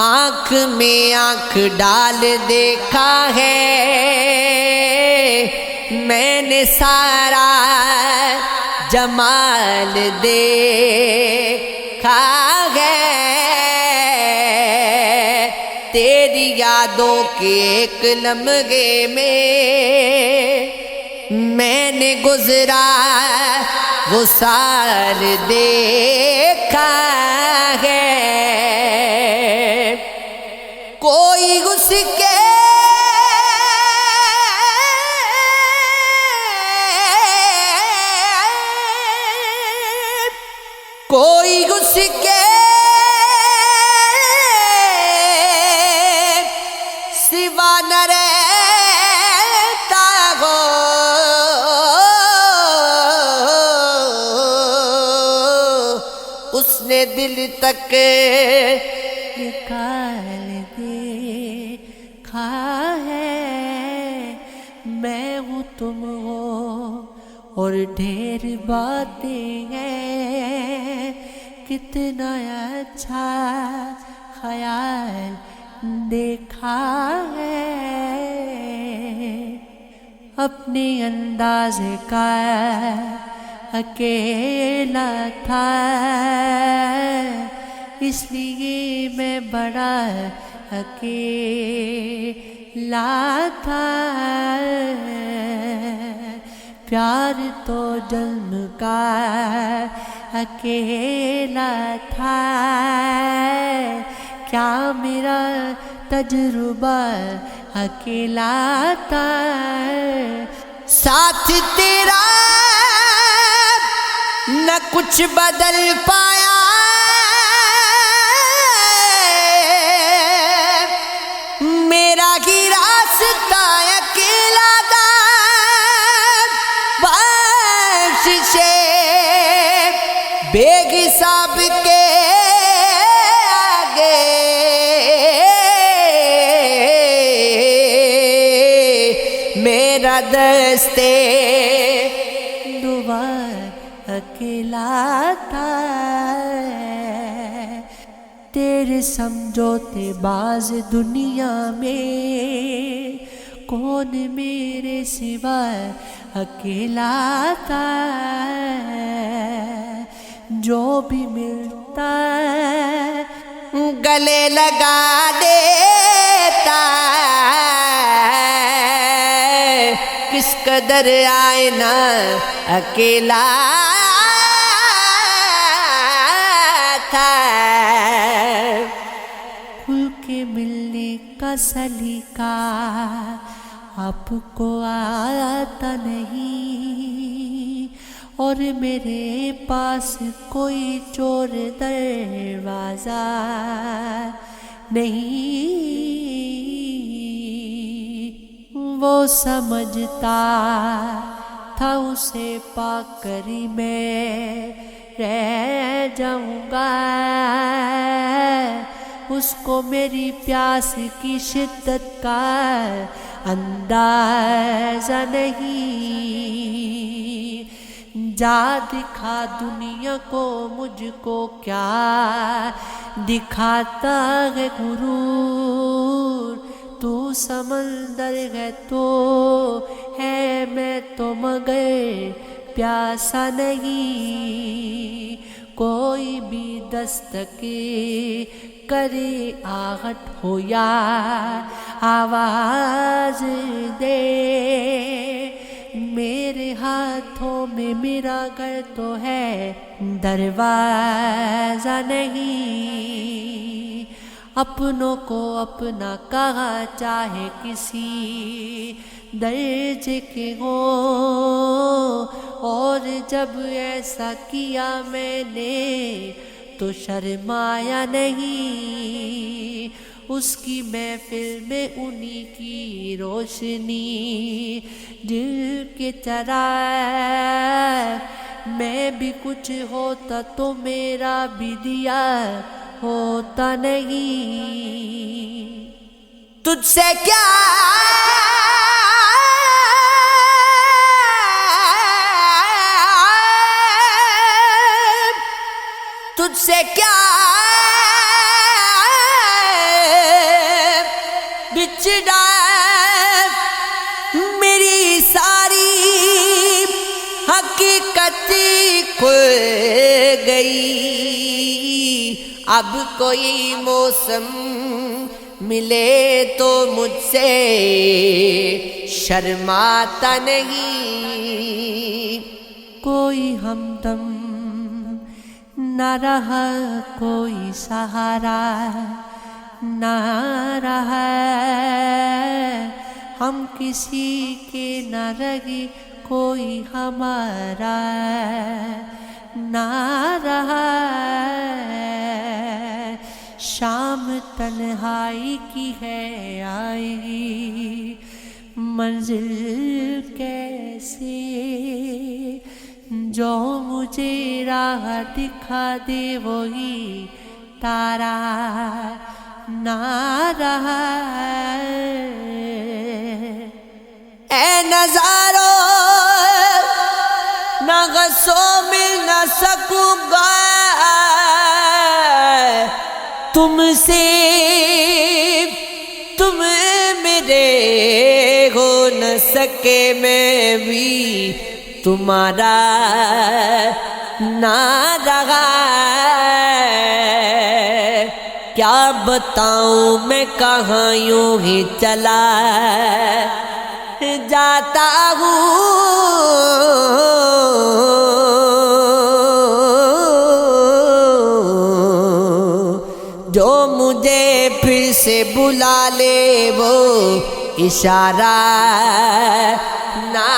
آنکھ میں آنکھ ڈال دیکھا ہے میں نے سارا جمال دیکھا ہے تیری یادوں کے ایک لمحے میں نے گزرا وہ سال دیکھا ہے کوئی اس کے سوا نہ رہتا ہو اس نے دل تک نکال دیکھا ہے میں ہوں تم ہو اور ڈھیر باتیں ہیں کتنا اچھا خیال دیکھا ہے اپنے انداز کا اکیلا تھا اس لیے میں بڑا اکیلا تھا پیار تو جنم کا اکیلا تھا کیا میرا تجربہ اکیلا تھا ساتھ تیرا نہ کچھ بدل پایا میرا ہی راستہ اکیلا تھا بخشے بے حساب کے میرا دستے دعا اکیلا تھا تیرے سمجھوتے باز دنیا میں کون میرے سوا اکیلا تھا جو بھی ملتا گلے لگا دیتا کس قدر آئینہ اکیلا تھا کھل کے ملنے کا سلیقہ آپ کو آتا نہیں اور میرے پاس کوئی چور دروازہ نہیں وہ سمجھتا تھا اسے پا کری میں رہ جاؤں گا اس کو میری پیاس کی شدت کا اندازہ نہیں جا دکھا دنیا کو مجھ کو کیا دکھاتا ہے غرور تو سمندر ہے تو ہے میں تو مگر پیاسا نہیں کوئی بھی دستک کرے آہٹ ہو یا آواز دے میرے ہاتھوں میں میرا گھر تو ہے دروازہ نہیں اپنوں کو اپنا کہا چاہے کسی درجے کے ہو اور جب ایسا کیا میں نے تو شرمایا نہیں اس کی محفل میں انہی کی روشنی دل کے چراغ میں بھی کچھ ہوتا تو میرا بھی دیا ہوتا نہیں تجھ سے کیا تجھ سے کیا بچھڑا میری ساری حقیقت کھل گئی، اب کوئی موسم ملے تو مجھ سے شرماتا نہیں، کوئی ہمدم نہ رہا، کوئی سہارا نہ رہا، ہم کسی کے نہ رہے، کوئی ہمارا نہ رہا، شام تنہائی کی ہے آئی، منزل کیسے جو مجھے راہ دکھا دے وہی تارا نہ رہا، اے نظارو نہ غصو مل نہ سکوں گا تم سے، تم میرے ہو نہ سکے میں بھی تمہارا نہ رہا، کیا بتاؤں میں کہاں یوں ہی چلا جاتا ہوں، جو مجھے پھر سے بلا لے وہ اشارہ نہ